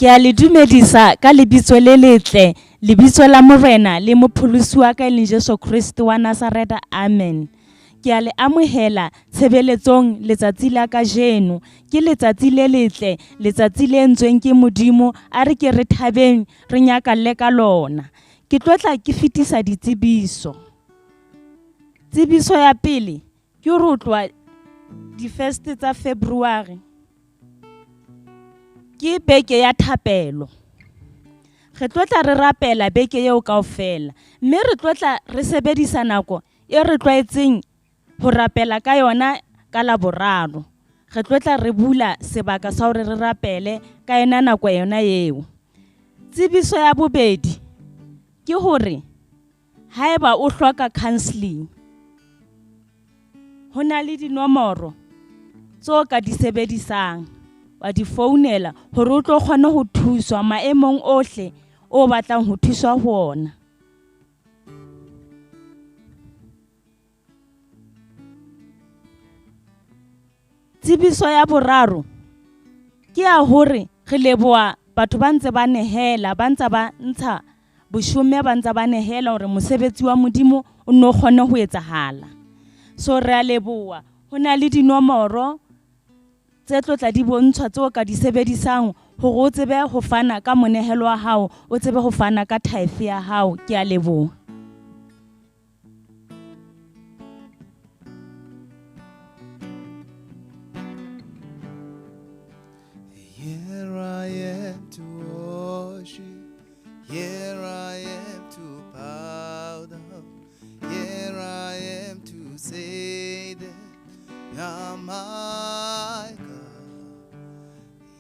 Ke a le dumedisa ka lebitso le letle, lebitso la Morena le mopholosi wa ka e leng Jesu Kristo wa Nazareta. Amen. Ke a le amohela tshebeletsong letsatsi la kajeno. Ke letsatsi le letle, letsatsi le entsweng ke Modimo, a re ke re thabeng re nyakalle ka lona. Ke tlotla ke fetisa ditsebiso. Tsebiso ya pele ke ho tloha di 1 tsa February. Ke beke ya thapelo. Re tlotla re rapela beke eo kaofela, mme re tlotla re sebedisa nako e re tlwaetseng ho rapela ka yona ka Laboraro. Re tlotla re bula sebaka sa hore re rapele ka yona nako yona eo. Tsebiso ya bobedi ke hore haeba o hloka counseling, ho na le dinomoro tseo ka di sebedisang wa di founela hore o tlo kgona ho thuswa maemong ohle o batlang ho thuswa ho ona. Tsebiso ya boraro ke ya hore re leboha batho ba ntse ba nehela, ba ntse ba ntsha boshome, ba ntse ba nehela hore mosebetsi wa Modimo o no kgone ho etsahala. So re a leboha. Ho na le dinomoro tse tlotla di bontshwa tseo ka di sebedisang hore o tsebe ho fana ka monehelo wa hao, o tsebe ho fana ka tithe ya hao. Ke a leboha. Here I am to worship, here I am to bow down, here I am to say that you're my God.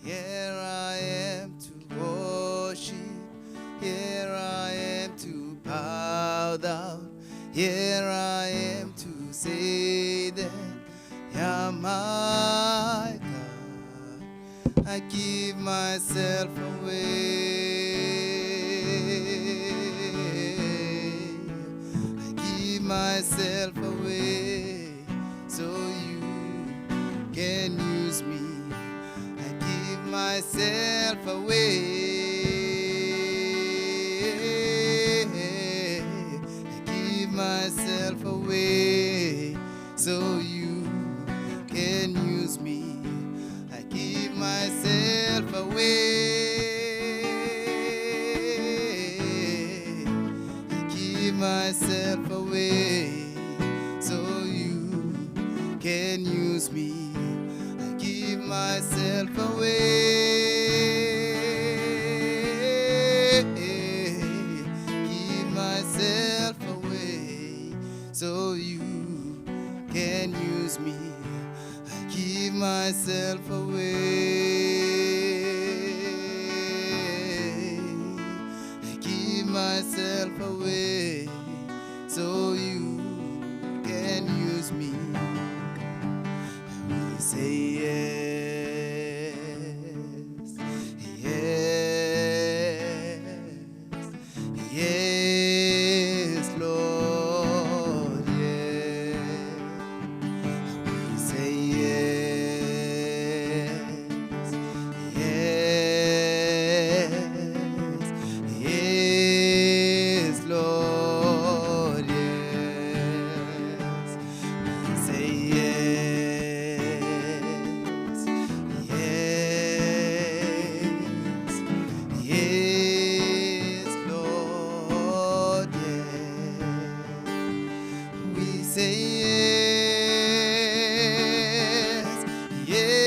Here I am to worship, here I am to bow down, here I am to say that you're my God. I give myself away, I give myself away so you can use me. I give myself away, I give myself away so you can use me. I give myself away, I give myself away so you can use me. I give myself away, give myself away so you can use me. I give myself away, I give myself away so you can use me. We say yes, yes, yes, Lord, yes. We say yes, yes, yes, Lord, yes. We say yes, yes, yes, Lord, yes. We say yes, yes,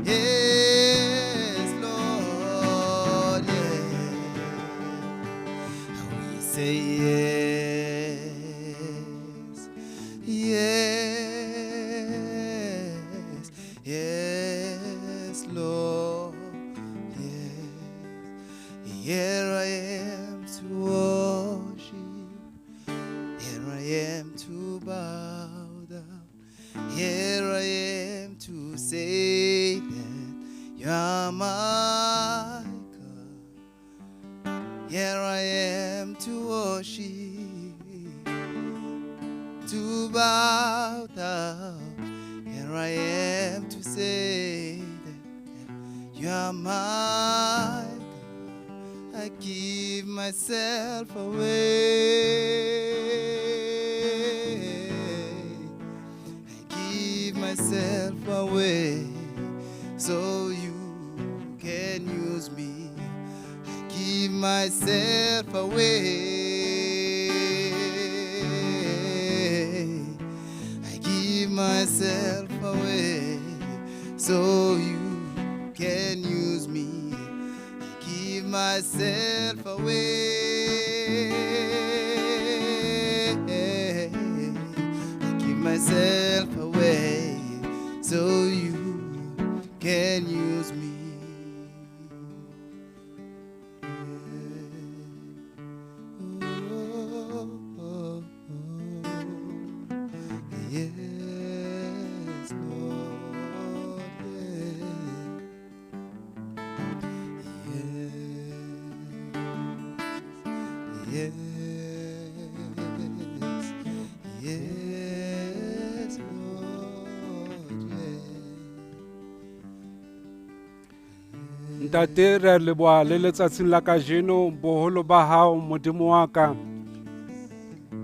yes, Lord, yes. We say yes, yes, yes, Lord, yes. Here I am to worship, here I am to bow down, here I am to say that you're my God. Here I am to worship, to bow down. Here I am to say that You are my God. I give myself away. I give myself away so you can use me. I give myself away. I give myself away so you can use me. Give myself away. I give myself away so you can use me. Oh, yes, Lord. Yes, yes, Lord, yes. Ntate re leboa le letsatsing la kajeno boholo ba hao modimo wa ka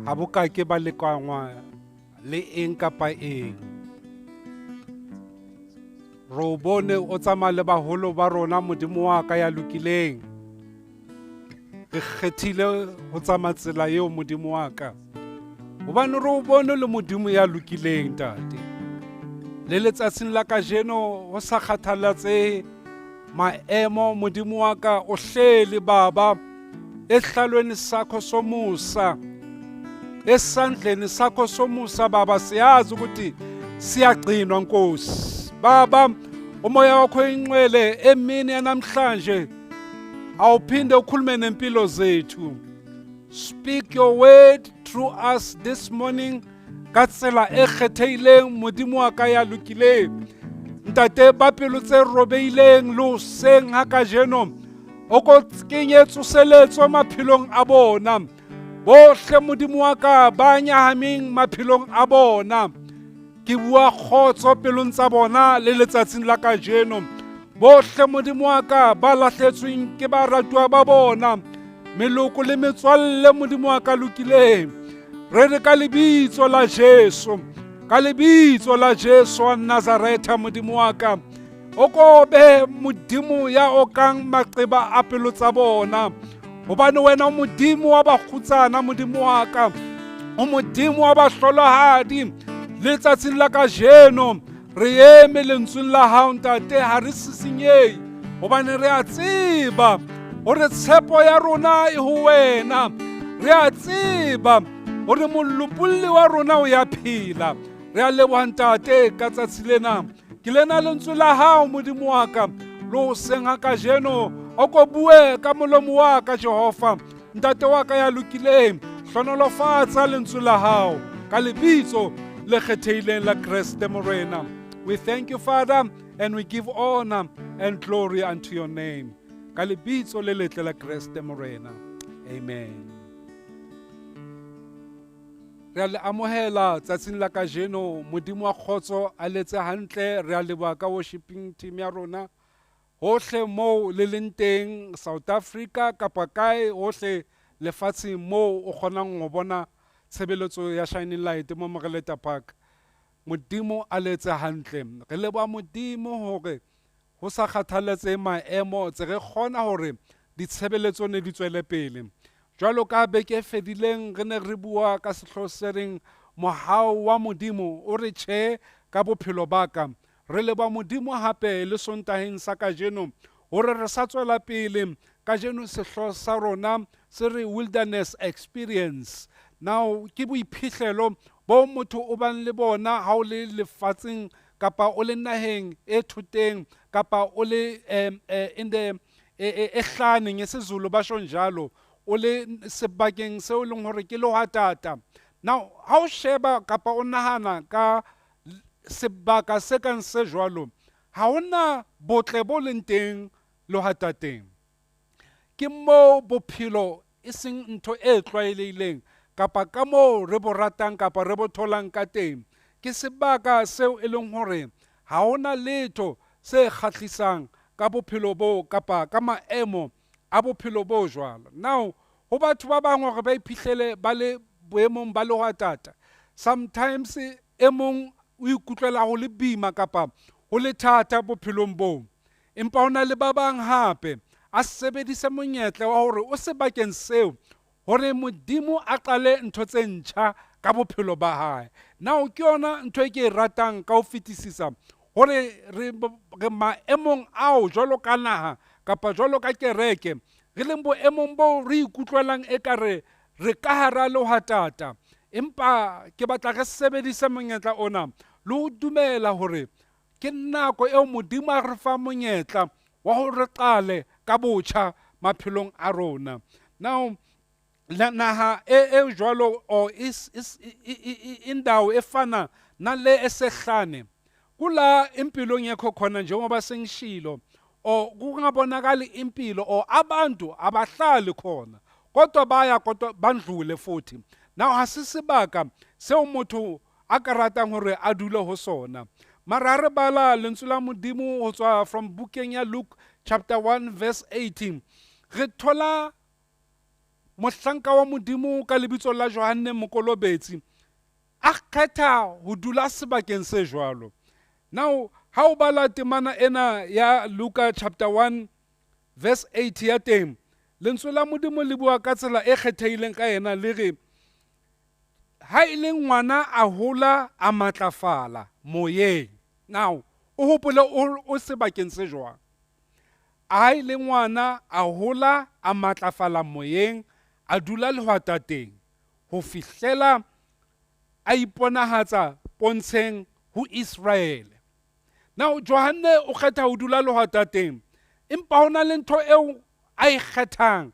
ha boka ke ba lekangwa le eng kapa eng ro bone o tsamaya le baholo ba rona modimo wa ka ya lokileng re kgethile ho tsamaya tsela eo modimo wa ka hobane ro bone le modimo ya lokileng ntate le letsatsing la kajeno ho sa kgathalatse maemo modimo wa ka o hleli baba ehlalweni sakho somusa esandleni sakho somusa baba siyazi ukuthi siyagcinwa Nkosi baba umoya wakho ingcwele emini yanamhlanje awuphinde ukhulume nempilo zethu. Speak your word through us this morning ka tsela e kgethehileng modimo wa ka ya lokileng. Ntate ba pelo tse robeileng le hoseng ha kajeno o ko kenye tsoseletso maphelong a bona bohle modimo wa ka ba nyahameng maphelong a bona. Ke bua kgotso pelong tsa bona le letsatsing la kajeno bohle modimo wa ka ba lahletsweng ke baratuwa ba bona meloko le metswalle modimo wa ka lokileng re re ka lebitso la Jesu ka lebitso la Jesu wa Nazareta modimo wa ka o ko be modimo ya okang maqeba a pelo tsa bona hobane wena modimo wa bakgutsana modimo wa ka o modimo wa bahlolohadi letsatsing la kajeno re eme lentsweng la hao ntate ha re sisinyehe hobane re a tseba hore tshepo ya rona e ho wena re a tseba hore molopolli wa rona o ya phela re a leboha ntate ka tsatsi lena ke lena lentswe la hao modimo wa ka le hoseng ha kajeno o ko bue ka molomo wa ka Jehova ntate wa ka ya lokileng hlonolofatsa lentswe la hao ka lebitso le kgethehileng la Kriste Morena. We thank you, Father, and we give honor and glory unto your name. Ka lebitso le letle la Kriste Morena. Amen. Re a le amohela tsatsing la kajeno modimo wa kgotso a letse hantle re a leboha ka worshiping team ya rona hohle mo le leng teng South Africa kapa kae hohle lefatsheng mo o kgonang go bona tshebeletso ya Shining Light mo Mogeleta Park. Modimo a letse hantle re leboha modimo hore ho sa kgathalatse maemo tse re kgona hore ditshebeletso ne di tswele pele jwalo ka beke fedileng re ne re bua ka sehloho se reng mohau wa modimo o re tjhe ka bophelo ba ka re leboha modimo hape le sontaheng sa kajeno hore re sa tswela pele kajeno sehloho sa rona se re wilderness experience. Now ke boiphihlelo bo motho o bang le bona ha o le lefatsheng kapa o le naheng e thoteng kapa o le in the ehlaneng esizulu basho njalo o le sebakeng seo leng hore ke lo hatata. Now ha o sheba kapa o nahana ka sebaka se kang se jwalo ha ona botle bo leng teng lo hatateng ke mo bophelo e seng ntho e tlwaelehileng kapa ka mo re bo ratang kapa re bo tholang ka teng ke sebaka seo e leng hore ha ona letho se kgahlisang ka bophelo bo kapa ka maemo a bophelo bo jwalo. Now ho batho ba bang hore ba iphihlele ba le boemong ba lehatata, sometimes e mong o ikutlwela ho le boima kapa ho le thata bophelong boo, empa hona le ba bang hape a sebedisa monyetla wa hore o sebakeng seo hore Modimo a qale ntho tse ntjha ka bophelo ba hae. Now ke yona ntho e ke e ratang ka ho fetisisa, hore re maemong ao jwalo ka naha kapa jwalo ka kereke, re leng boemong boo re ikutlwelang ekare re ka hara lehatata, empa ke batla re sebedisa monyetla ona le ho dumela hore ke nako eo Modimo a re fa monyetla wa ho re qale ka botjha maphelong a rona. Now naha e jwalo or indawo efana nale esehlane, kula impilo ngekho khona njengoba sengishilo, or kungabonakali impilo, or abantu abahlali khona kodwa baya kodwa bandlule futhi. Now hasisibaka seo motho a ka ratang hore a dule ho sona. Mara re bala lentswe la Modimo ho tswa from bukeng ya Luke chapter 1 verse 18, re thola mohlanka wa Modimo ka lebitso la Johane Mokolobetsi a kgetha ho dula sebakeng se jwalo. Now ha o bala temana ena ya Luka chapter 1 verse 8 ya teng, lentswe la Modimo le bua ka tsela e kgethehileng ka yena, le re ha ile ngwana a hola a matlafala moyeng. Now o hopole o sebakeng se jwang, a ile ngwana a hola a matlafala moyeng, a dula lehwatateng ho fihlela a iponahatsa pontsheng ho Israel. Now Johane o kgetha ho dula lehwatateng, empa hona le ntho eo a ikgethang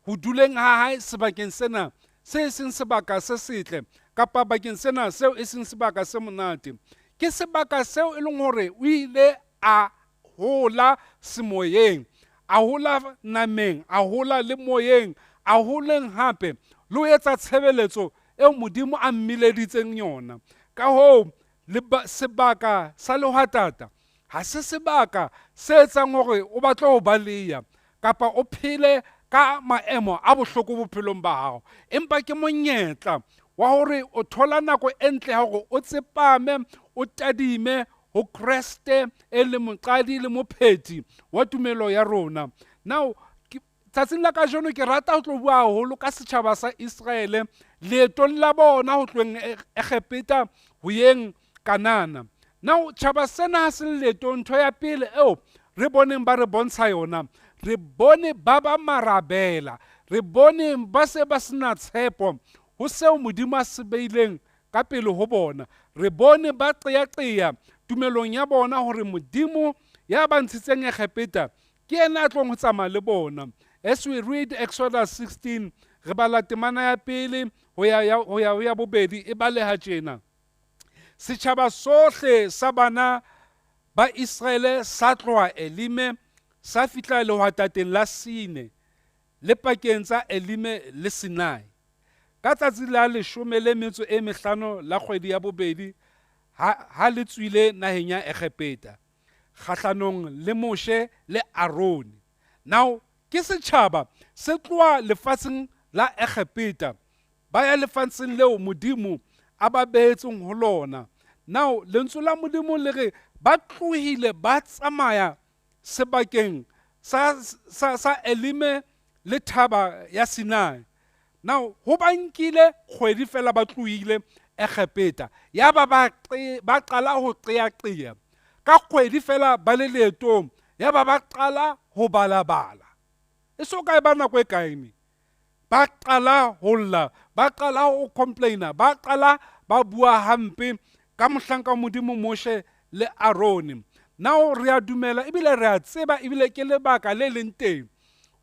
ho duleng ha hae sebakeng sena se seng sebaka se setle, kapa bakeng sena seo e seng sebaka se monate. Ke sebaka seo e leng hore o ile a hola semoyeng, a hola nameng, a hola le moyeng, a holeng hape le ho etsa tshebeletso eo Modimo a mmileditseng yona. Ka hoo sebaka sa lehatata ha se sebaka se etsang hore o batle ho baleya kapa o phele ka maemo a bohloko bophelong ba hao, empa ke monyetla wa hore o thola nako e ntle ya hore o tsepame, o tadime ho Kreste e le moqadi le mopheti wa tumelo ya rona. Now tsatsing la kajeno ke rata ho tlo bua haholo ka setjhaba sa Israel leetong la bona ho tloeng Egepeta ho yeng Kanana. Now tjhaba sena ha se leetong, ntho ya pele eo re boneng ba re bontsha yona, re bone ba ba marabela, re bone ba se ba sena tshepo ho seo Modimo a se beileng ka pele ho bona. Re bone ba qeaqea tumelong ya bona hore Modimo ya ba ntshitseng Egepeta ke yena a tlong ho tsamaya le bona. As we read Exodus 16, re bala temana ya pele ho ya bobedi e baleha tjena. Setjhaba sohle sa bana ba Israele sa tloha Elime sa fihla lehwatateng la Sine le pakeng tsa Elime le Sinai. Ka tsatsi la 15 la kgwedi ya bobedi ha le tswile naheng ya Egepeta kgahlanong le Moshe le Aroni. Now ke setjhaba se tloa lefatsheng la Egepeta ba ya lefatsheng leo Modimo a ba behetseng ho lona. Now lentswe la Modimo le re ba tlohile ba tsamaya sebakeng sa Elime le thaba ya Sinai. Now ho ba nkile kgwedi fela ba tlohile Egepeta, ya ba qala ho qeaqea ka kgwedi fela ba le leetong, ya ba qala ho balabala. E so ka ba nako e kae? Ba qala ho lla, ba qala ho complaina, ba qala ba bua hampe ka mohlanka wa Modimo Moshe le Aroni. Now re a dumela ebile re a tseba ebile ke lebaka le leng teng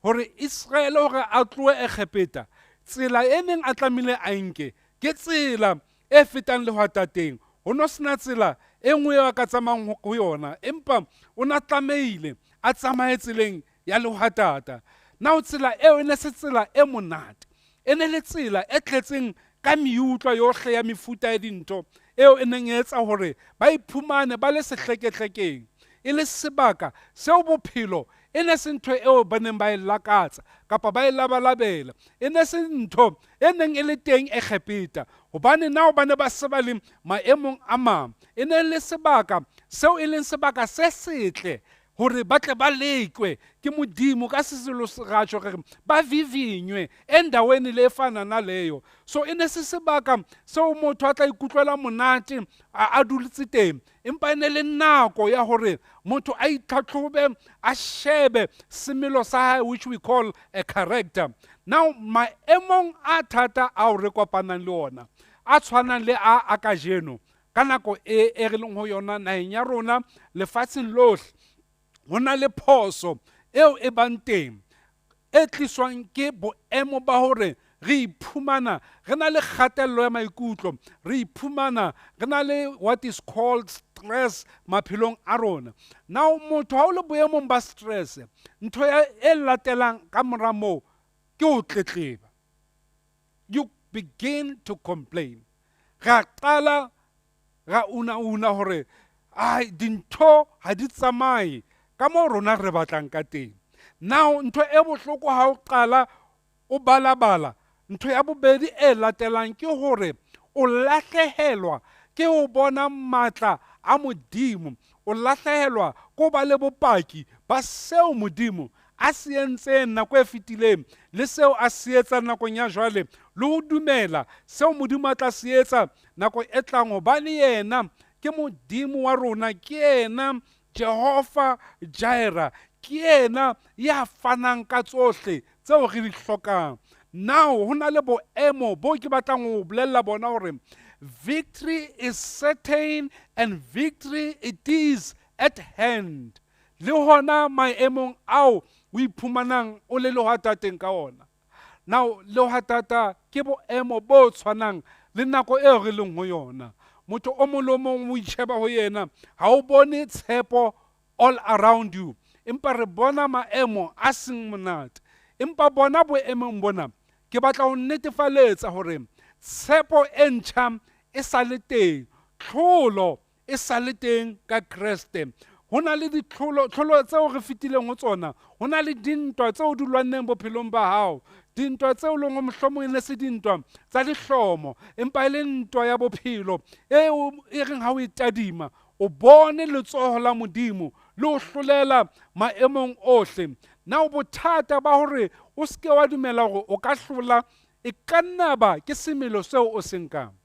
hore Israel hore a tlohe Egepeta, tsela e neng a tlamehile a nke ke tsela e fetang lehwatateng. Ho no sena tsela e nngwe ya ka tsamayang ho yona, empa o na tlamehile a tsamaye tseleng ya lehwatata. Now tsela eo e ne se tsela e monate, e ne le tsela e tletseng ka meutlwa yohle ya mefuta ya dintho eo e neng etsa hore ba iphumane ba le sehlekehlekeng. e le sebaka seo bophelo e ne se ntho eo ba neng ba e lakatsa kapa ba e labalabela, e ne se ntho e neng e le teng e kgepeta, hobane nao ba ne ba se ba le maemong a mang. E ne le sebaka seo e leng sebaka se setle hore ba tle ba lekwe ke Modimo, ka seselo ra tjho re ba vivinywe endaweni le efana naleyo. So e ne se sebaka seo motho a tla ikutlwela monate a duletse teng, empa e ne le nako ya hore motho a itlhatlhobe, a shebe semelo sa hae, which we call a character. Now maemong a thata ao re kopanang le ona a tshwanang le a kajeno ka nako e re leng ho yona naheng ya rona lefatsheng lohle, ho na le phoso eo e bang teng e tliswang ke boemo ba hore re iphumana re na le kgatello ya maikutlo, re iphumana re na le what is called stress maphelong a rona. Now motho ha o le boemong ba stress, ntho e latelang ka mora moo ke ho tletleba. You begin to complain. Ra qala ra una hore ai dintho ha di tsamaye ka moo rona re batlang ka teng. Now ntho e bohloko ha o qala o balabala, ntho ya bobedi e latelang ke hore o lahlehelwa ke ho bona matla a Modimo, o lahlehelwa ko ba le bopaki ba seo Modimo a se entseng nako e fetileng le seo a se etsang nakong ya jwale, le ho dumela seo Modimo a tla se etsa nako e tlang, hobane yena ke Modimo wa rona, ke yena Jehova Jireh, ke yena ya fanang ka tsohle tseo re di hlokang. Now ho na le boemo bo ke batlang ho bolella bona hore victory is certain and victory it is at hand. Le hona maemong ao o iphumanang o le lehatateng ka ona. Now lehatata ke boemo bo tshwanang le nako eo re leng ho yona. Motho o mong le mong o itjheba ho yena, ha o bone tshepo all around you, empa re bona maemo a seng monate. Empa bona boemong bona ke batla ho netefaletsa hore tshepo e ntjha e sa le teng, tlholo e sa le teng ka Kreste. Ho na le ditlholo tseo re fetileng ho tsona, ho na le dintwa tseo di lwanneng bophelong ba hao, dintwa tseo leng ho mohlomong e ne se dintwa tsa dihlomo, empa e le ntwa ya bophelo eo e reng ha o e tadima o bone letsoho la Modimo le ho hlolela maemong ohle. Now bothata ba hore o se ke wa dumela hore o ka hlola e ka nna ba ke semelo seo o se nkang,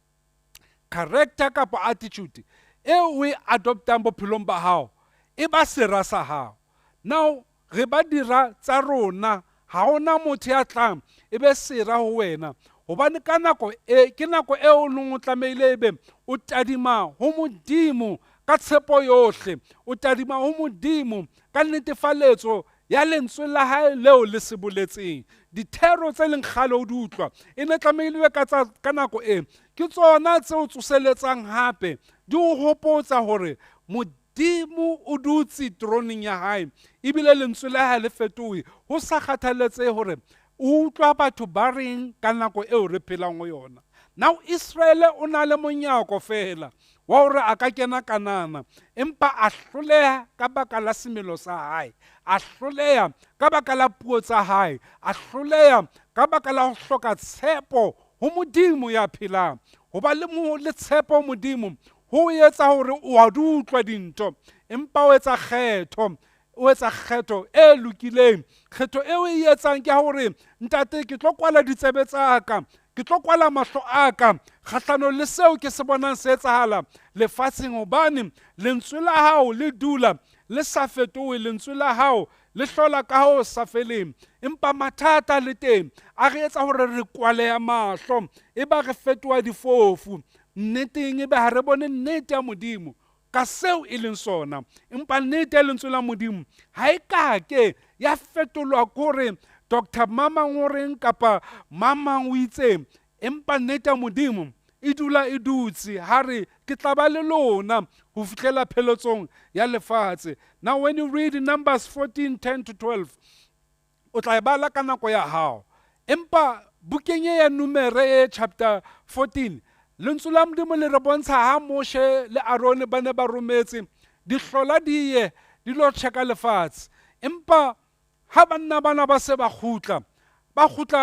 character kapa attitude eo o e adoptang bophelong ba hao e ba sera sa hao. Now re ba dira tsa rona, ha ona motho ya tlang e be sera ho wena, hobane ka nako ke nako eo neng o tlamehile ebe o tadima ho Modimo ka tshepo yohle, o tadima ho Modimo ka netefaletso ya lentswe la hae leo le se boletseng. Dithero tse leng kgale o di utlwa e ne tlamehile ka nako e ke tsona tseo tsoseletsang hape di o hopotsa hore Modimo o dutse troneng ya hae, ebile lentswe la hae le fetohe ho sa kgathaletsehe hore o utlwa batho ba reng ka nako eo re phelang ho yona. Now Israel o na le monyako fela wa hore a ka kena Kanana, empa a hloleha ka baka la semelo sa hae, a hloleha ka baka la puo tsa hae, a hloleha ka baka la ho hloka tshepo ho Modimo ya phelang. Hoba le tshepo Modimo ho etsa hore o a di utlwa dintho, empa o etsa kgetho, o etsa kgetho e lokileng. Kgetho eo e etsang ke hore ntate ke tlo kwala ditsebe tsa ka, ke tlo kwala mahlo a ka kgahlano le seo ke se bonang se etsahala lefatsheng, hobane lentswe la hao le dula le sa fetohe, lentswe la hao le hlola ka ho sa feleng. Empa mathata le teng a re etsa hore re kwaleha mahlo, e ba re fetoha difofu, nneteng e be ha re bone nnete ya Modimo ka seo e leng sona. Empa nnete ya lentswe la Modimo ha e ka ke ya fetolwa kore Dr. Mamang o reng kapa Mamang o itseng, empa nnete ya Modimo e dula e dutse, ha re ke tla ba le lona ho fihlela pheletsong ya lefatshe. Now when you read Numbers 14:10-12, o tla e bala ka nako ya hao. Empa bukeng ya Numere chapter 14, lentswe la Modimo le re bontsha ha Moshe le Aaron ba ne ba rometse dihlola di ye di lo check-a lefatshe. Empa ha banna bana ba se ba kgutla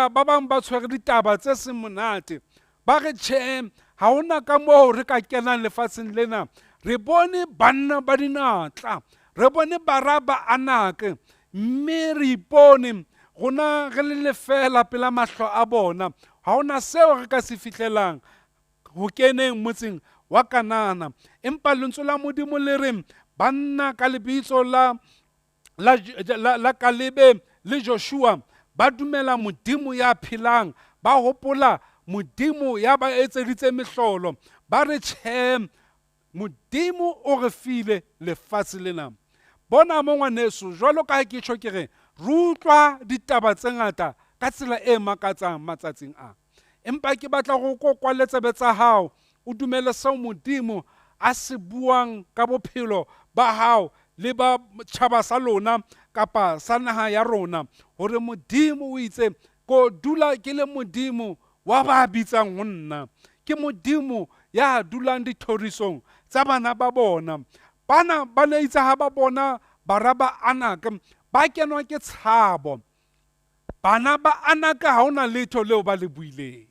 ba bang ba tshwere ditaba tse seng monate, ba re tjhe, ha hona ka moo re ka kenang lefatsheng lena. Re bone banna ba dinatla, re bone bara ba Anake, mme re ipone rona re le lefela pela mahlo a bona. Ha hona seo re ka se fihlelang ho keneng motseng wa Kanana. Empa lentswe la Modimo le re banna ka lebitso la Kalebe le Joshua ba dumela Modimo ya phelang, ba hopola Modimo ya ba etseditse mehlolo, ba re tjhe, Modimo o re file lefatshe lena. Bona mo ngwaneso, jwalo ka ha ke tjho ke re utlwa ditaba tse ngata ka tsela e makatsang matsatsing a. Empa ke batla go kwa tsebe tsa hao, o dumele seo Modimo a se buang ka bophelo ba hao le ba tjhaba sa lona kapa sa naha ya rona, hore Modimo o itse ko dula ke le Modimo wa ba bitsang ho nna, ke Modimo ya dulang dithorisong tsa bana ba bona. Bana ba ne itse ha ba bona bara ba Anake ba kenwa ke tshabo. Bana ba Anake ha hona letho leo ba le buileng.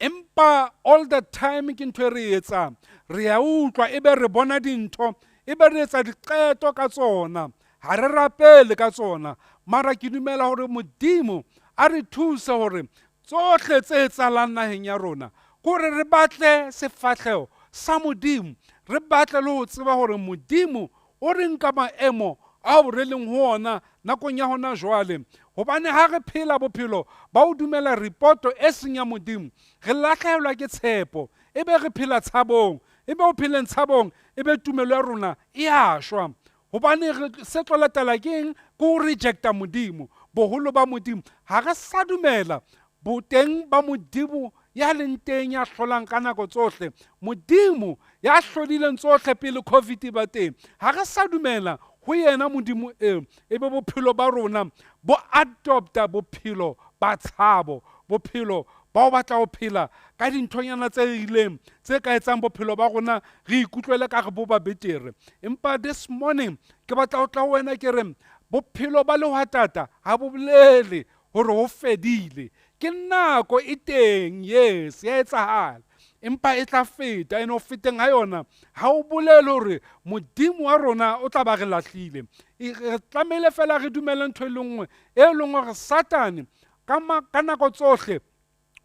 Empa all the time ke ntho e re etsang, re a utlwa ebe re bona dintho, ebe re etsa diqeto ka tsona, ha re rapele ka tsona. Mara ke dumela hore Modimo a re thuse hore tsohle tse etsahalang naheng ya rona, kore re batle sefahleo sa Modimo, re batle le ho tseba hore Modimo o re nka maemo ao re leng ho ona nakong ya hona jwale. Hobane ha re phela bophelo ba o dumela ripoto e seng ya Modimo, re lahlehelwa ke tshepo, ebe re phela tshabong, ebe o pheleng tshabong, ebe tumelo ya rona e a shwa. Hobane se tlo latela ke eng? Ke ho rejecta Modimo, boholo ba Modimo. Ha re sa dumela boteng ba Modimo ya leng teng ya hlolang ka nako tsohle, Modimo ya hlodileng tsohle pele COVID ba teng. Ha re sa dumela ho yena Modimo eo, ebe bophelo ba rona bo adopta bophelo ba tshabo, bophelo ba o batla ho phela ka dinthonyana tse rileng tse ka etsang bophelo ba rona re ikutlwele ka re bo ba betere. Empa this morning ke batla ho tla ho wena ke re bophelo ba lehwatata ha bo bolele hore ho fedile. Ke nako e teng, yes, ya etsahala, empa e tla feta, ene ho feteng ha yona ha o bolele hore Modimo wa rona o tla ba re lahlile. Re tlamehile fela re dumele ntho e le nngwe, e leng hore Satane ka nako tsohle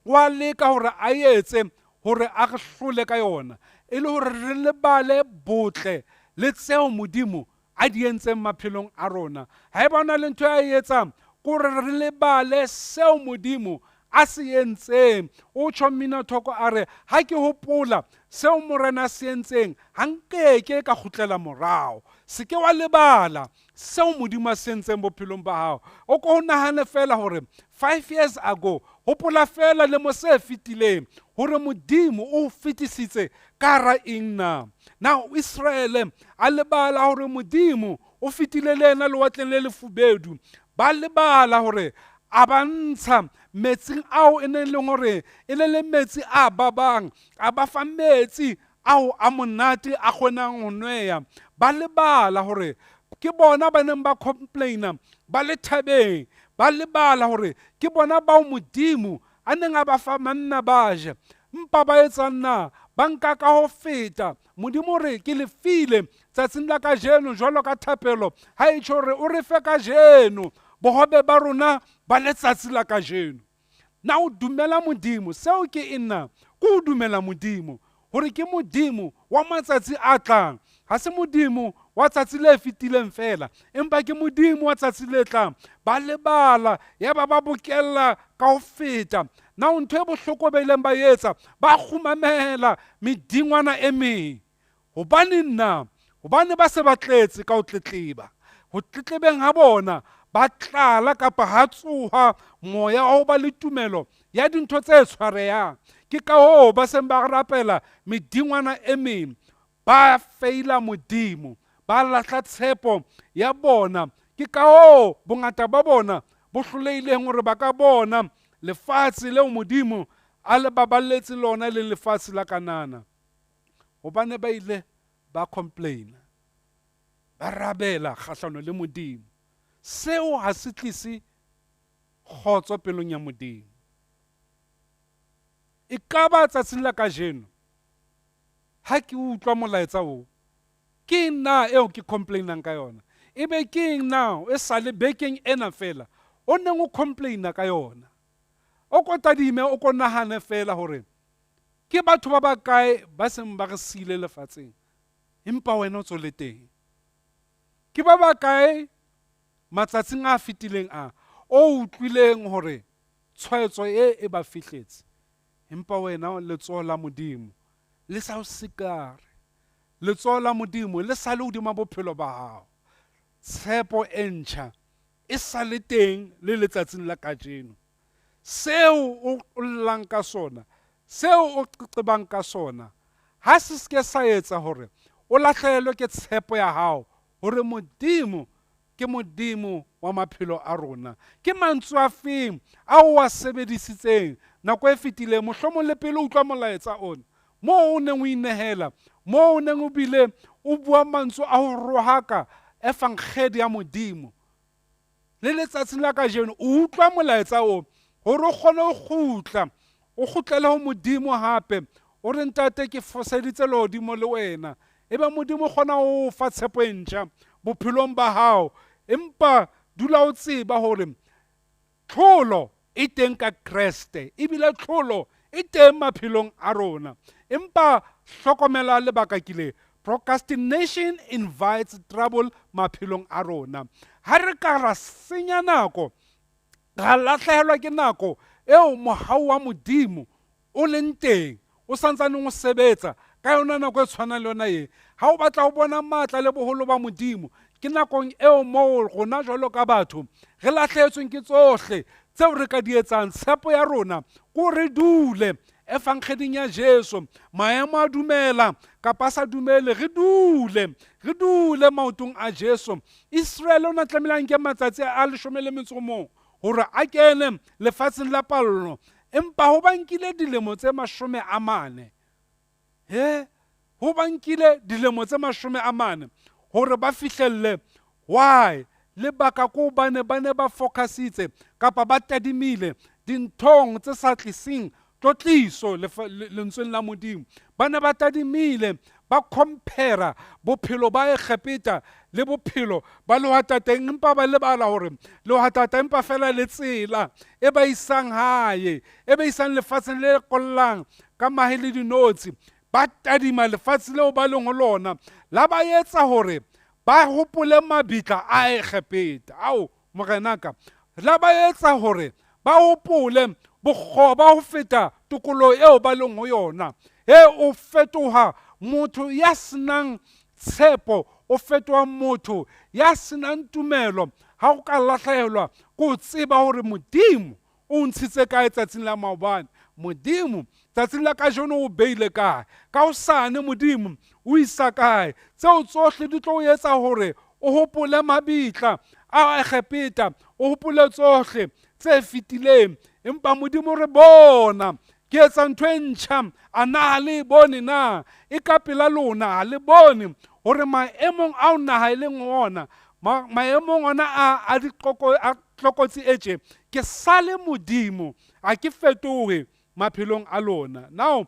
wa leka hore a etse hore a re hlole ka yona, e le hore re lebale botle le tseo Modimo a di entseng maphelong a rona. Ha e bona le ntho e etsang kore re lebale seo Modimo a se entseng. O tjho Mminatoka a re ha ke hopola seo Morena se entseng, ha nkeke ka kgutlela morao. Se ke wa lebala seo Modimo a se entseng bophelong ba hao. O ko nahane fela hore 5 years ago, hopola fela le mo se fetileng hore Modimo o fetisitse ka ra eng na. Now Israel a lebala hore Modimo o fetile le ena lewatleng le lefubedu. Ba lebala hore a ba ntsha metsing ao e neng leng hore e ne le metsi a babang, a ba fa metsi ao a monate a kgonang ho nweya. Ba lebala hore ke bona ba neng ba complaina ba le thabeng, ba lebala hore ke bona bao Modimo a neng a ba fa manna ba je. Mpa ba etsang na? Ba nka ka ho feta. Modimo re ke le file tsatsing la kajeno jwalo ka thapelo, ha e tjho re o re fe kajeno bohobe ba rona ba letsatsi la kajeno. Na o dumela Modimo, seo ke ena ke o dumela Modimo hore ke Modimo wa matsatsi a tlang, ha se Modimo wa tsatsi le fetileng fela, empa ke Modimo wa tsatsi le tlang. Ba lebala ya ba bokella ka ho feta. Na ntho e bohloko ba ileng ba etsa, ba khumamela medingwana e meng. Hobane ba se ba tletse ka ho tletleba. Ho tletlebeng ha bona ba tlala kapa ha tsoha moya wa ho ba le tumelo ya dintho tse tshwarehang. Ke ka hoo ba seng ba rapela medingwana e meng. Ba feila Modimo, ba lahla tshepo ya bona. Ke ka hoo bongata ba bona bo hlolehileng hore ba ka bona lefatshe leo Modimo a le baballetse lona le lefatshe la Kanana. Hobane ba ile ba complaina, ba rabela kgahlano le Modimo. Seo ha se tlise kgotso pelong ya Modimo. E ka ba tsatsing la kajeno ha ke utlwa molaetsa o, ke na eo ke complainang ka yona, ebe ke na e sale bekeng ena fela o neng o complaina ka yona. O ko tadime, o ko nahane fela hore ke batho ba bakae ba seng ba re siile lefatsheng, empa wena o tswele teng. Ke ba bakae matsatsing a fetileng o utlwileng hore tshwaetso e ba fihletse, empa wena letsoho la Modimo le sa o sikare, letsoho la Modimo le sa le hodima bophelo ba hao. Tshepo e ntjha e sa le teng le letsatsing la kajeno. Seo o llang ka sona, seo o qebang ka sona, ha se ke sa etsa hore o lahlehelwe ke tshepo ya hao hore Modimo ke Modimo wa maphelo a rona. Ke mantswe a feng ao a sebedisitseng nako e fetileng, mohlomong le pele o utlwa molaetsa ona, moo o neng o inehela, moo o neng o bile o bua mantswe a ho rohaka e fang kgedi ya Modimo. Le letsatsing la kajeno o utlwa molaetsa o hore o kgone ho kgutla, o kgutlele ho Modimo hape, o re ntate ke foseditse lehodimo le wena. Ebe Modimo kgona ho fa tshepo e ntjha bophelong ba hao, empa dula o tseba hore tlholo e teng ka Kreste, ebile tlholo e teng maphelong a rona. Empa hlokomela lebaka ke le, procrastination invites trouble maphelong a rona. Ha re ka ra senya nako, ra lahlehelwa ke nako eo mohau wa Modimo o leng teng, o santsaneng o sebetsa ka yona nako e tshwanang le yona e. Ha o batla ho bona matla le boholo ba Modimo, ke nakong eo moo rona jwalo ka batho re lahlehetsweng ke tsohle tseo re ka di etsang. Tshepo ya rona ko re dule e fang kgeding ya Jesu, maemo a dumela kapa sa dumele, re dule maotong a Jesu. Israel o na tlamelang ke matsatsi a 11 hore a kene lefatsheng la pallo, empa ho bankile dilemo tse 40. Ho bankile dilemo tse 40 hore ba fihlelle. Why? Lebaka ko ba ne ba focusitse kapa ba tadimile dinthong tse sa tlising tlotliso lentsweng la Modimo. Ba ne ba tadimile, ba compare bophelo ba Egepeta le bophelo ba lewatateng, empa ba lebala hore lewatateng empa fela le tsela e ba isang hae, e ba isang lefatsheng le kollang ka mahe le dinotshi. Ba tadima lefatshe leo ba leng ho lona, la ba etsa hore ba hopole mabitla a Egepeta. Ao morenaka, la ba etsa hore ba hopole bokgoba ho feta tokolo eo ba leng ho yona. O fetoha motho ya senang tshepo, o fetoha motho ya senang tumelo ha o ka lahlehelwa ko tseba hore Modimo o ntshitse kae tsatsing la maobane. Modimo tsatsing la kajeno o beile kae, ka hosane Modimo o isa kae. Tseo tsohle di tlo etsa hore o hopole mabitla a Egepeta, o hopole tsohle tse fetileng. Empa Modimo re bona ke etsa ntho e ntjha, a na le bone na? E ka pela lona ha le bone hore maemong a o naha e leng ona, maemong ona a tlokotsi e tje, ke sale Modimo, a ke fetohe maphelong a lona. Now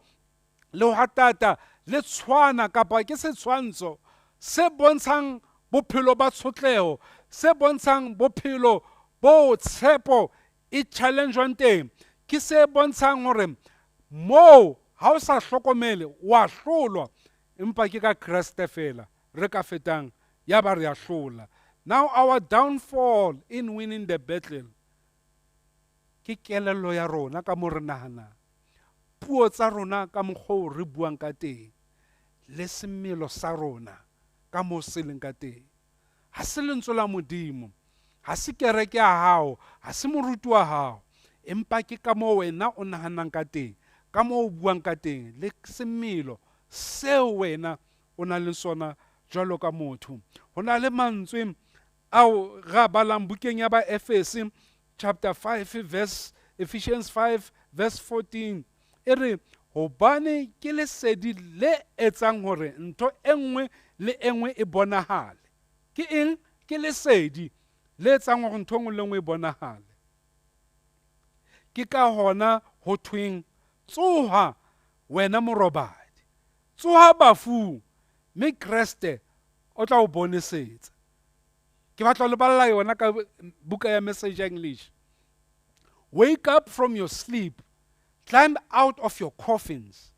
le hatata le tshwana kapa ke setshwantsho se bontshang bophelo ba tshotleho, se bontshang bophelo bo tshepo e challenge-wang teng, ke se bontshang hore mo ha o sa hlokomele wa hlolwa, empa ke ka Kriste fela re ka fetang ya ba re a hlola. Now our downfall in winning the battle ke kelello ya rona ka mo re nahana, puo tsa rona ka mokgwa re buang ka teng, le semelo sa rona ka mo se leng ka teng. Ha se lentswe la Modimo, ha se kereke ya hao, ha se moruti wa hao, empa ke ka mo wena o nahanang ka teng, ka mo o buang ka teng, le semelo seo wena o na le sona jwalo ka motho. Ho na le mantswe ao ra balang bukeng ya ba Efese chapter 5 verse Ephesians 5 verse 14. E re hobane ke lesedi le etsang hore ntho enngwe le enngwe e bonahale. ke eng? Ke lesedi le etsang hore ntho e nngwe le e nngwe e bonahale. Ke ka hona ho thweng tsoha wena morobadi, tsoha bafung, mme Kreste o tla o bonesetsa. Ke batla ho le balla yona ka buka ya Message ya English. Wake up from your sleep, climb out of your coffins.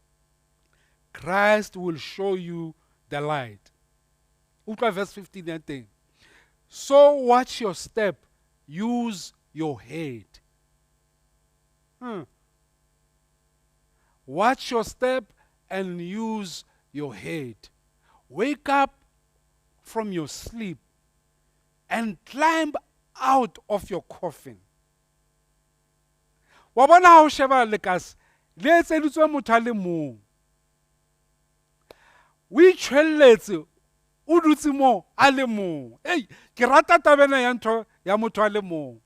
Christ will show you the light. Utlwa verse 15 ya teng. So watch your step, use your head. Watch your step and use your head. Wake up from your sleep and climb out of your coffin. Wa bona ha o sheba lekase le etseditswe motho a le mong. O itshwelletse o dutse mo a le mong. Ei, ke rata tabena ya ntho ya motho a le mong.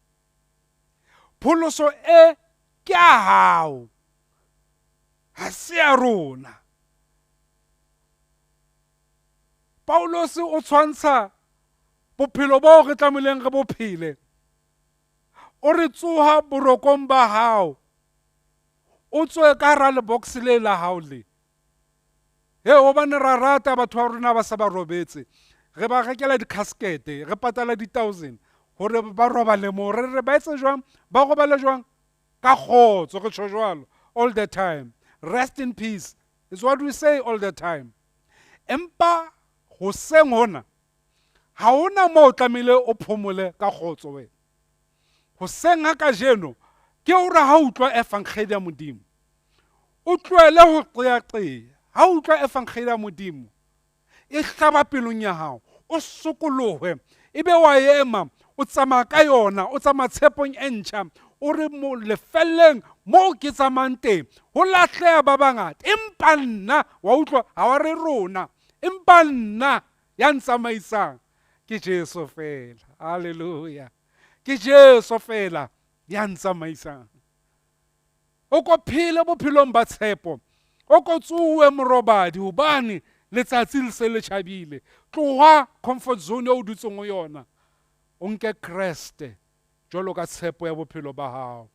Pholoso e ke a hao, ha se ya rona. Paulos o tshwantsha bophelo bo re tlamehileng re bophele. O re tsoha borokong ba hao, o tswe ka hara lebox le la hao le. Hobane ra rata batho ba rona ba sa ba robetse, re ba rekela di-casket, re patala di-1,000 hore ba robale moo. Re ba etse jwang? Ba robale jwang? Ka kgotso, re tjho jwalo all the time. Rest in peace is what we say all the time. Empa hoseng hona ha hona moo tlamehile o phomole ka kgotso wena. Hoseng ha kajeno ke hore ha o utlwa efankgedi ya Modimo, o tlohele ho qeaqea. Ha o utlwa efankgedi ya Modimo e hlaba pelong ya hao, o sokolohe, ebe wa ema o tsamaya ka yona, o tsamaya tshepong e ntjha, o re mo lefelleng moo ke tsamayang teng ho lahleha ba bangata. Empa nna, wa utlwa, ha wa re rona, empa nna ya ntsamaisang ke Jesu fela. Haleluya. Ke Jesu fela ya ntsamaisang. O ko phele bophelong ba tshepo, o ko tsohe morobadi hobane letsatsi le se le tjhabile. Tloha comfort zone o dutseng ho yona, o nke Kreste jwalo ka tshepo ya bophelo ba hao.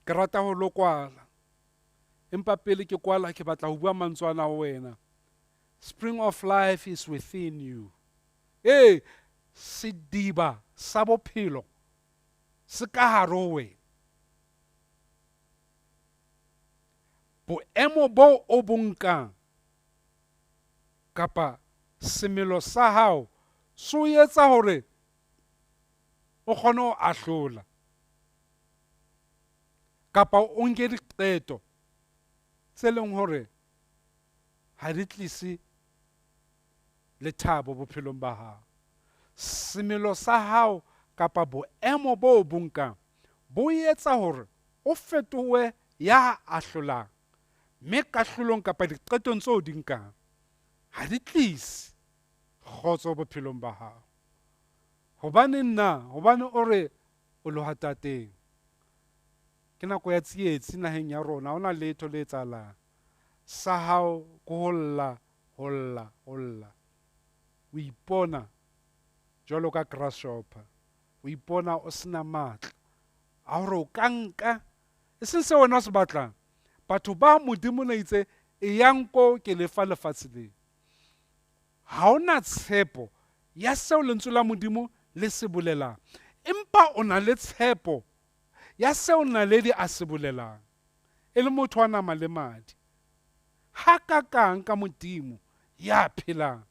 Ke rata ho lo kwala, empa pele ke kwala ke batla ho bua mantswana ho wena. Spring of life is within you. Sediba sa bophelo se ka hare ho wena. Boemo bo o bonkang kapa semelo sa hao se o etsa hore o kgone ho ahlola kapa o nke diqeto tse leng hore ha di tlise lethabo bophelong ba hao. Semelo sa hao kapa boemo bo o bonkang bo etsa hore o fetohe ya ahlolang, mme kahlolong kapa diqetong tseo di nkang ha di tlise kgotso bophelong ba hao. Hobane o re o lo hatateng. Ke nako ya tsietsi naheng ya rona, ha hona letho le etsahalang. Sa hao ke holla. O ipona jwalo ka grasshopper, o ipona o sena matla a hore o ka nka e seng se wena o se batlang. Batho ba Modimo na itse e yang ko ke lefa lefatshe le. Ha ona tshepo ya seo lentswe la Modimo le se bolelang, empa o na le tshepo ya seo naledi a se bolelang. E le motho wa nama le madi, ha kakang ka Modimo ya phelang.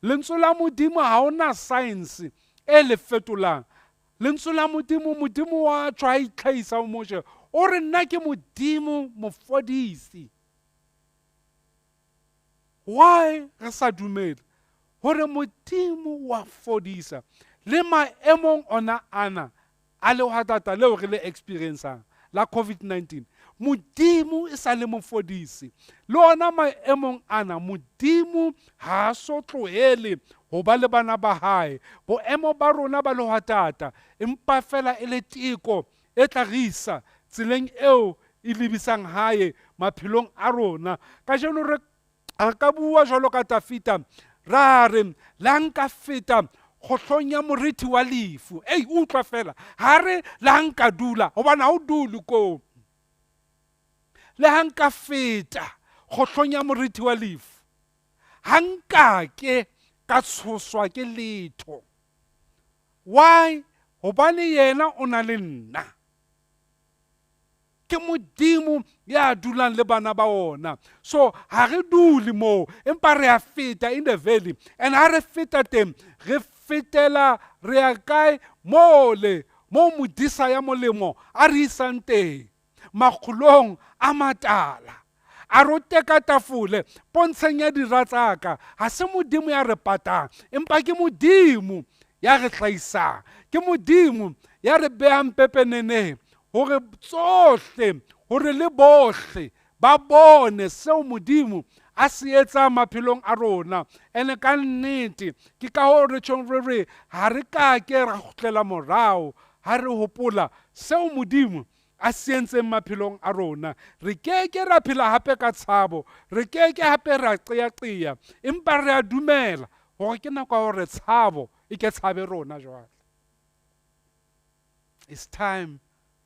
Lentswe la Modimo ha ona science e le fetolang. Lentswe la Modimo wa tjwa itlhaisa o moshe, o re nna ke Modimo mofodisi. Why re sa dumele hore Modimo wa fodisa le maemong ona ana a le hatata leo re le experiencang la COVID-19? Modimo e sa le mofodisi le ona maemong ana. Modimo ha so tlohele ho ba le bana ba hae. Boemo ba rona ba le hatata, empa fela e le teko e tla re isa tseleng eo e lebisang hae maphelong a rona. Ka jeno re ka bua jwalo ka Dafita, ra re le ha nka feta kgohlong ya moriti wa lefu. Ei, utlwa fela, ha re le ha nka dula, hobane ha o dule ko. Le ha nka feta kgohlong ya moriti wa lefu, ha nka ke ka tshoswa ke letho. Why? Hobane yena o na le nna. Ke Modimo ya dulang le bana ba ona. So ha re dule mo, empa re a feta in the valley, and ha re feta teng re fetela re ya kae mole mo modisa ya molemo a re isang teng makgulong a matala. A rote ka tafole pontsheng ya dira tsaka. Ha se Modimo ya re patang, empa ke Modimo ya re hlaisang, ke Modimo ya re behang pepeneneng, hore tsohle, hore le bohle ba bone seo Modimo a se etsang maphelong a rona. Ene ka nnete ke ka hoo re tjhong re re ha re ka ke ra kgutlela morao ha re hopola seo Modimo a se entseng maphelong a rona. Re ke ra phela hape ka tshabo, re ke hape ra qeaqea, empa re a dumela hore ke nako ya hore tshabo e ke tshabe rona jwale. It's time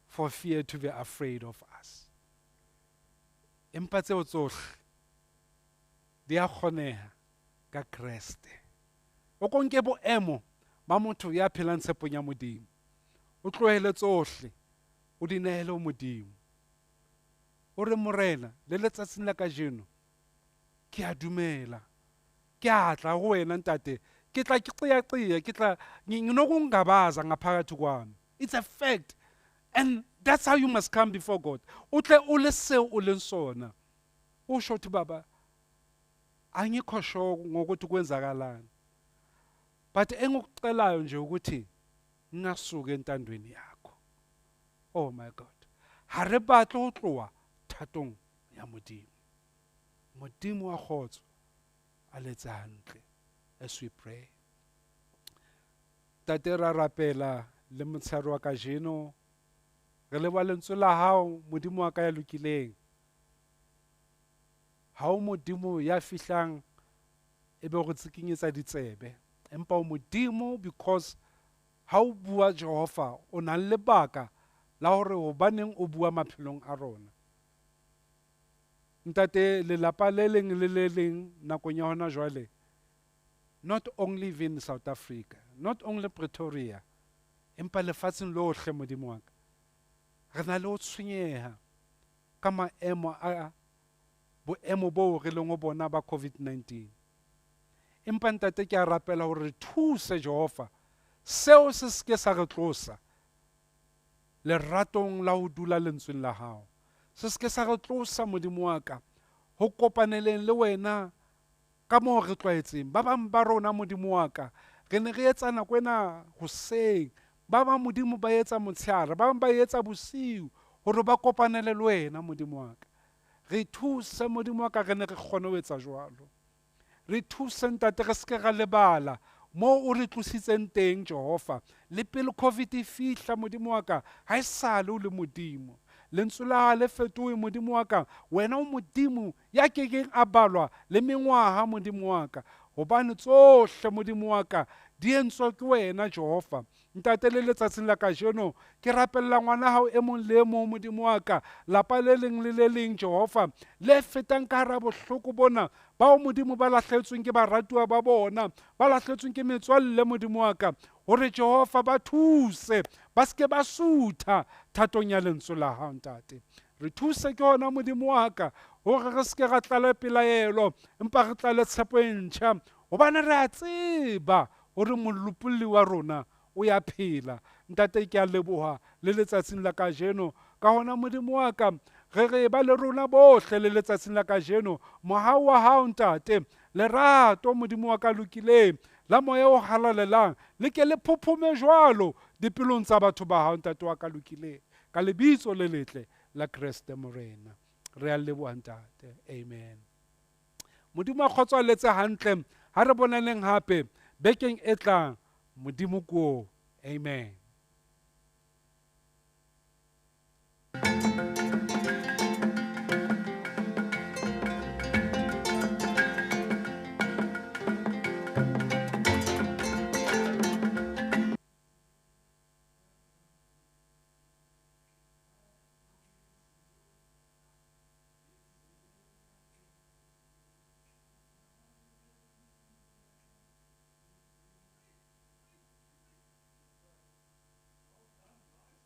for fear to be afraid of us. Empa tseo tsohle di a kgoneha ka Kreste. O ko nke boemo ba motho ya phelang tshepong ya Modimo, o tlohele tsohle, o di nehele ho Modimo. O re morena, le letsatsing la kajeno ke a dumela, ke a tla ho wena ntate, ke tla ke qeaqea, ke tla nginokungabaza ngaphakathi kwami. It's a fact. And that's how you must come before God. Utle ule seo ule sona. Usho uthi baba, angikho sure ngokuthi kwenzakalani. But engukucelayo nje ukuthi ngasuke entandweni yakho. Oh my God. Ha re batle ho tloha thatong ya Modimo. Modimo wa kgotso a letsa hantle as we pray. Tate ra rapela le motshehare wa kajeno, re leba lentswe la hao Modimo wa ka ya lokileng. Ha o Modimo ya fihlang ebe o re tsikinyetsa ditsebe, empa o Modimo because ha o bua Jehova o na le lebaka la hore hobaneng o bua maphelong a rona. Ntate lelapa le leng le le leng nakong ya hona jwale, not only in South Africa, not only Pretoria, empa lefatsheng lohle Modimo wa ka, re na le ho tshwenyeha ka maemo a boemo boo re leng ho bona ba COVID-19. Empa ntate ke a rapela hore re thuse Jehova, seo se ske sa re tlosa leratong la ho dula lentsweng la hao, se ske sa re tlosa Modimo wa ka ho kopaneleng le wena ka moo re tlwaetseng. Ba bang ba rona Modimo wa ka re ne re etsa nako ena hoseng, ba bang Modimo ba etsa motshehare, ba bang ba etsa bosiu hore ba kopanele le wena Modimo wa ka. Re thuse Modimo wa ka, re ne re kgone ho etsa jwalo. Re thuse ntate, re ske ra lebala moo o re tlositseng teng Jehova. Le pele COVID e fihla Modimo wa ka, ha e sale o le Modimo. Lentswe la hao le fetohe Modimo wa ka, wena o Modimo ya kekeng a balwa le mengwaha Modimo wa ka, hobane tsohle Modimo wa ka di entswe ke wena Jehova. Ntate le letsatsing la kajeno ke rapella ngwana hao e mong le mong Modimo wa ka, lapa le leng le le leng Jehova, le fetang ka hara bohloko bona, bao Modimo ba lahlehetsweng ke baratuwa ba bona, ba lahlehetsweng ke metswalle Modimo wa ka, hore Jehova ba thuse, ba ske ba sutha thatong ya lentswe la hao ntate. Re thuse ke hona Modimo wa ka, hore re ske ra tlala pelaelo, empa re tlale tshepo e ntjha, hobane re a tseba hore molopolli wa rona o ya phela. Ntate ke a leboha le letsatsing la kajeno ka hona Modimo wa ka, re ba le rona bohle le letsatsing la kajeno, mohau wa hao ntate, lerato Modimo wa ka lokileng, la moya o halalelang, le ke le phophume jwalo dipelong tsa batho ba hao ntate wa ka lokileng, ka lebitso le letle la Kreste Morena. Re a leboha ntate. Amen. Modimo a kgotsofaletse hantle, ha re bonaneng hape bekeng e tlang. Modimo ko. Amen.